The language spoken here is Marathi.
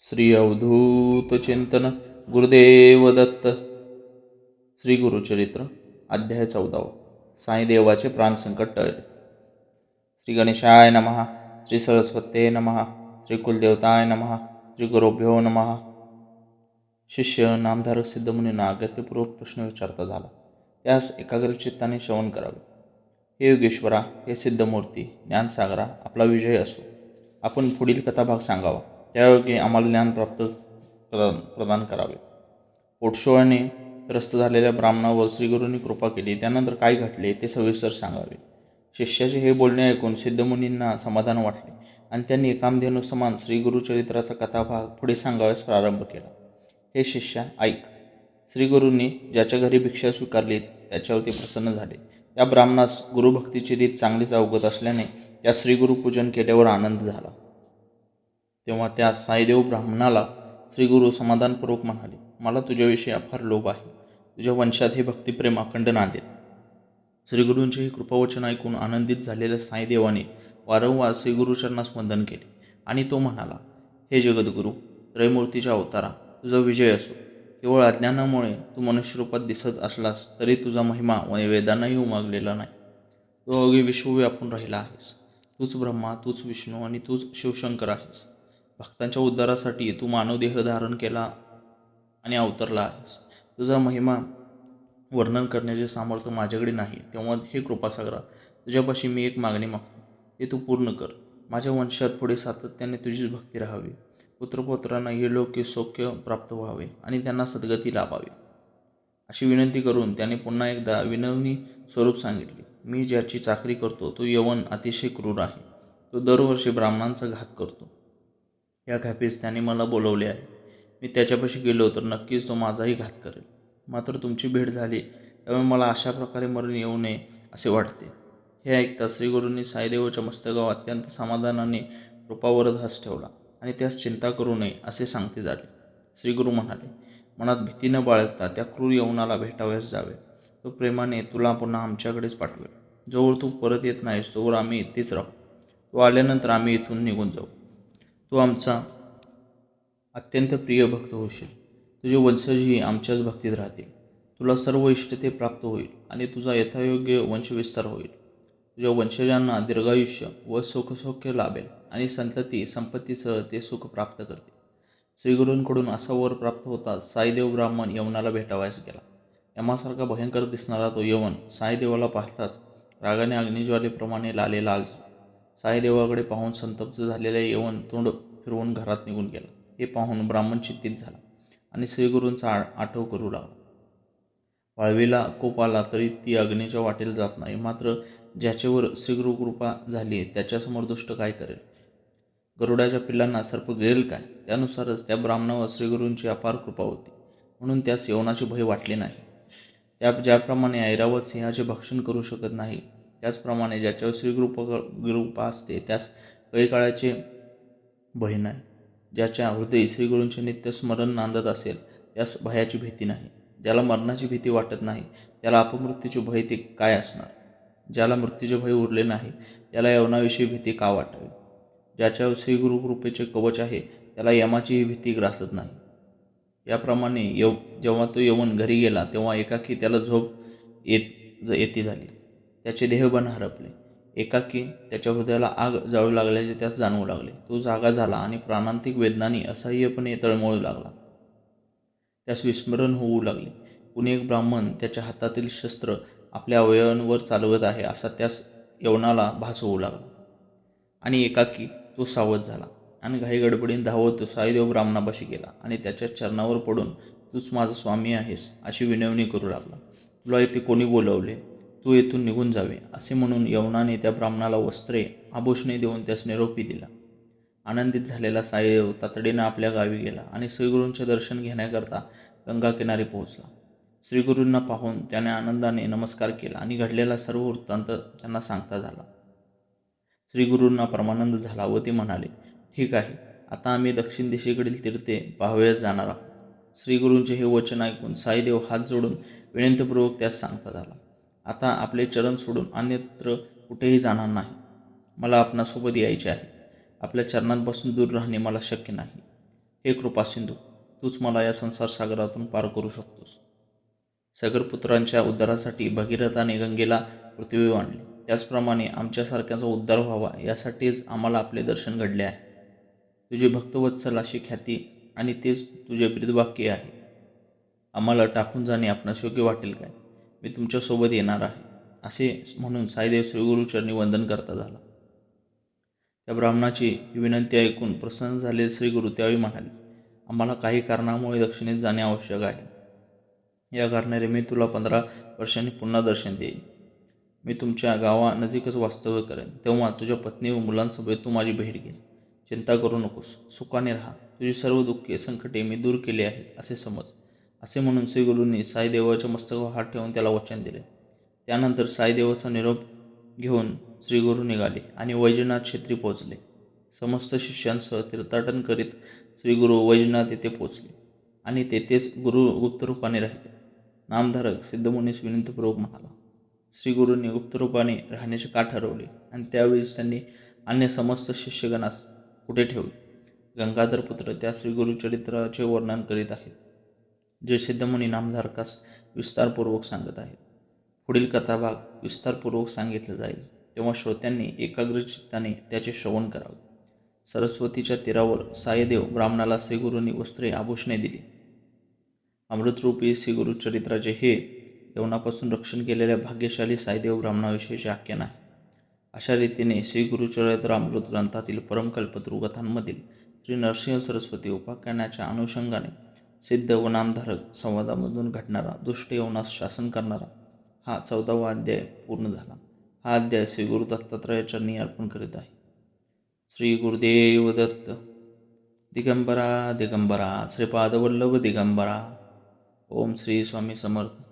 श्री अवधूत चिंतन गुरुदेव दत्त. श्री गुरुचरित्र अध्याय 14. साईदेवाचे प्राणसंकट टळले. श्री गणेशाय नमः. श्री सरस्वते नमः. श्री कुलदेवताय नमः. श्री गुरुभ्यो नमः. शिष्य नामधारक सिद्धमुनींना अगत्यपूर्वक प्रश्न विचारता झाला. त्यास एकाग्रचित्ताने श्रवण करावे. हे योगेश्वरा, हे सिद्धमूर्ती, ज्ञानसागरा, आपला विजय असो. आपण पुढील कथाभाग सांगावा. त्यायोगे आम्हाला ज्ञान प्राप्त प्रदान करावे. पोटशोळ्याने त्रस्त झालेल्या ब्राह्मणावर श्रीगुरूंनी कृपा केली. त्यानंतर काय घडले ते सविस्तर सांगावे. शिष्याचे हे बोलणे ऐकून सिद्धमुनींना समाधान वाटले आणि त्यांनी कामधेनू समान श्रीगुरुचरित्राचा कथाभाग पुढे सांगाव्यास प्रारंभ केला. हे शिष्या, ऐक. श्रीगुरूंनी ज्याच्या घरी भिक्षा स्वीकारली त्याच्यावरती प्रसन्न झाले. त्या ब्राह्मणास गुरुभक्तीची रीत चांगलीच अवगत असल्याने त्या श्रीगुरुपूजन केल्यावर आनंद झाला. तेव्हा त्या साईदेव ब्राह्मणाला श्रीगुरू समाधानपूर्वक म्हणाले, मला तुझ्याविषयी अफार लोभ आहे. तुझ्या वंशात हे भक्तिप्रेम अखंड नांदेल. श्रीगुरूंचे हे कृपावचन ऐकून आनंदित झालेल्या साईदेवाने वारंवार श्रीगुरुचरणास वंदन केले आणि तो म्हणाला, हे जगद्गुरू, त्रयमूर्तीच्या अवतारा, तुझा विजय असो. केवळ अज्ञानामुळे तू मनुष्यरूपात दिसत असलास तरी तुझा महिमा वेदांनाही उमगलेला नाही. तू अवघे विश्व व्यापून राहिला आहेस. तूच ब्रह्मा, तूच विष्णू आणि तूच शिवशंकर आहेस. भक्तांच्या उद्धारासाठी तू मानवदेह धारण केला आणि अवतरला आहेस. तुझा महिमा वर्णन करण्याचे सामर्थ्य माझ्याकडे नाही. तेव्हा हे कृपासागरा, तुझ्यापाशी मी एक मागणी मागतो, ते तू पूर्ण कर. माझ्या वंशात पुढे सातत्याने तुझीच भक्ती राहावी. पुत्रपौत्रांना हे लोक सौख्य प्राप्त व्हावे आणि त्यांना सद्गती लाभावी, अशी विनंती करून त्याने पुन्हा एकदा विनवणी स्वरूप सांगितले. मी ज्याची चाकरी करतो तो यवन अतिशय क्रूर आहे. तो दरवर्षी ब्राह्मणांचा घात करतो. या खापीस त्याने मला बोलवले आहे. मी त्याच्यापाशी गेलो तर नक्कीच तो माझाही घात करेल. मात्र तुमची भेट झाली त्यामुळे मला अशा प्रकारे मरण येऊ नये असे वाटते. हे ऐकता श्रीगुरूंनी साईदेवाच्या मस्तकावर अत्यंत समाधानाने कृपावरद हस ठेवला आणि त्यास चिंता करू नये असे सांगते झाले. श्रीगुरू म्हणाले, मनात भीती न बाळगता त्या क्रूर यवनाला भेटावयास जावे. तो प्रेमाने तुला पुन्हा आमच्याकडेच पाठवेल. जोवर तू परत येत नाहीस तोवर आम्ही इथेच राहू. तो आल्यानंतर आम्ही इथून निघून जाऊ. तू आमचा अत्यंत प्रिय भक्त होशील. तुझे वंशजही आमच्याच भक्तीत राहतील. तुला सर्व इष्टते प्राप्त होईल आणि तुझा यथायोग्य वंशविस्तार होईल. तुझ्या वंशजांना दीर्घायुष्य व सुखसौख्य लाभेल आणि संतती संपत्तीसह ते सुख प्राप्त करतील. श्रीगुरूंकडून असा वर प्राप्त होताच साईदेव ब्राह्मण यवनाला भेटावयास गेला. यमासारखा भयंकर दिसणारा तो यवन साईदेवाला पाहताच रागाने अग्निज्वालेप्रमाणे लालेलाल झाला. साईदेवाकडे पाहून संतप्त झालेल्या यवन तोंड फिरवून घरात निघून गेला. हे पाहून ब्राह्मण चिंतित झाला आणि श्रीगुरूंचा आठव करू लागला. वाळवीला कोप आला तरी ती अग्नीच्या वाटेला जात नाही. मात्र ज्याच्यावर श्रीगुरू कृपा झाली त्याच्यासमोर दुष्ट काय करेल? गरुडाच्या पिल्लांना सर्प गिळेल काय? त्यानुसारच त्या ब्राह्मणावर श्रीगुरूंची अपार कृपा होती, म्हणून त्यास यवनाचे भय वाटले नाही. ज्याप्रमाणे ऐरावत सिंहाचे भक्षण करू शकत नाही, त्याचप्रमाणे ज्याच्यावर श्रीगुरुकृपा असते त्यास कळीकाळाचे भय नाही. ज्याच्या हृदय श्रीगुरूंचे नित्य स्मरण नांदत असेल त्यास भयाची भीती नाही. ज्याला मरणाची भीती वाटत नाही त्याला अपमृत्यूचे भय ते काय असणार? ज्याला मृत्यूचे भय उरले नाही त्याला यवनाविषयी भीती का वाटावी? ज्याच्यावर श्रीगुरुकृपेचे कवच आहे त्याला यमाचीही भीती ग्रासत नाही. याप्रमाणे जेव्हा तो यवन घरी गेला तेव्हा एकाकी त्याला झोप येती झाली. त्याचे देहबन हरपले. एकाकी त्याच्या हृदयाला आग जाळू लागल्याचे त्यास जाणवू लागले. तो जागा झाला आणि प्राणांतिक वेदनांनी असह्यपणे तळमळू लागला. त्यास विस्मरण होऊ लागले. कुणी एक ब्राह्मण त्याच्या हातातील शस्त्र आपल्या अवयवांवर चालवत आहे असा त्यास यवनाला भास होऊ लागला आणि एकाकी तो सावध झाला आणि घाई गडबडीने धावत तो साईदेव ब्राह्मणापाशी गेला आणि त्याच्या चरणावर पडून तूच माझा स्वामी आहेस अशी विनवणी करू लागला. तुला इथे कोणी बोलवले? तू येथून निघून जावे असे म्हणून यवनाने त्या ब्राह्मणाला वस्त्रे आभूषणे देऊन त्यास निरोपी दिला. आनंदित झालेला साईदेव तातडीने आपल्या गावी गेला आणि श्रीगुरूंचे दर्शन घेण्याकरता गंगा किनारी पोहोचला. श्रीगुरूंना पाहून त्याने आनंदाने नमस्कार केला आणि घडलेला सर्व वृत्तांत त्यांना सांगता झाला. श्रीगुरूंना परमानंद झाला व ते म्हणाले, ठीक आहे, आता आम्ही दक्षिण दिशेकडील तीर्थे पाहावयास जाणार आहोत. श्रीगुरूंचे हे वचन ऐकून साईदेव हात जोडून विनंतीपूर्वक त्यास सांगता झाला, आता आपले चरण सोडून अन्यत्र कुठेही जाणार नाही. मला आपणासोबत यायचे आहे. आपल्या चरणांपासून दूर राहणे मला शक्य नाही. हे कृपा सिंधू, तूच मला या संसार सागरातून पार करू शकतोस. सागरपुत्रांच्या उद्धारासाठी भगीरथाने गंगेला पृथ्वीवर आणले. त्याचप्रमाणे आमच्यासारख्यांचा उद्धार व्हावा यासाठीच आम्हाला आपले दर्शन घडले आहे. तुझे भक्तवत्सल अशी ख्याती आणि तेच तुझे ब्रीदवाक्य आहे. आम्हाला टाकून जाणे आपणास योग्य वाटेल काय? मी तुमच्यासोबत येणार आहे, असे म्हणून साईदेव श्रीगुरुचरणी वंदन करता झाला. त्या ब्राह्मणाची ही विनंती ऐकून प्रसन्न झालेले श्रीगुरु त्यावेळी म्हणाले, आम्हाला काही कारणामुळे दक्षिणेत जाणे आवश्यक आहे. या कारणाने मी तुला 15 वर्षांनी पुन्हा दर्शन देईन. मी तुमच्या गावानजीकच वास्तव्य करेन. तेव्हा तुझ्या पत्नी व मुलांसोबत तू माझी भेट घे. चिंता करू नकोस, सुखाने राहा. तुझी सर्व दुःखे संकटे मी दूर केली आहेत असे समज. असे म्हणून श्रीगुरूंनी साईदेवाच्या मस्तकावर हात ठेवून त्याला वचन दिले. त्यानंतर साईदेवाचा निरोप घेऊन श्रीगुरू निघाले आणि वैजनाथ क्षेत्री पोहोचले. समस्त शिष्यांसह तीर्थाटन करीत श्रीगुरू वैजनाथ येथे पोहोचले आणि तेथेच गुरु गुप्तरूपाने राहिले. नामधारक सिद्धमुनीस विनंतीपूर्वक म्हणाला. श्रीगुरूंनी गुप्तरूपाने राहण्याचे का ठरवले आणि त्यावेळेस त्यांनी अन्य समस्त शिष्यगणास कुठे ठेवले? गंगाधर पुत्र त्या श्रीगुरुचरित्राचे वर्णन करीत आहेत, जे सिद्धमुनी नामधारकास विस्तारपूर्वक सांगत आहेत. पुढील कथाभाग विस्तारपूर्वक सांगितला जाईल, तेव्हा श्रोत्यांनी एकाग्र चित्ताने त्याचे श्रवण करावे. सरस्वतीच्या तीरावर साईदेव ब्राह्मणाला श्रीगुरूंनी वस्त्रे आभूषणे दिली. अमृतरूपी श्रीगुरुचरित्राचे हे यवनापासून रक्षण केलेल्या भाग्यशाली साईदेव ब्राह्मणाविषयीचे आख्यान आहे. अशा रीतीने श्रीगुरुचरित्र अमृत ग्रंथातील परमकल्पतरू कथांमधील श्री नरसिंह सरस्वती उपाख्यानाच्या अनुषंगाने सिद्ध व नामधारक संवादामधून घडणारा दुष्ट यवनास शासन करणारा हा 14वा अध्याय पूर्ण झाला. हा अध्याय श्री गुरु दत्तात्रय चरणी अर्पण करीत आहे. श्री गुरुदेव दत्त. दिगंबरा दिगंबरा श्रीपादवल्लभ दिगंबरा. ओम श्री स्वामी समर्थ.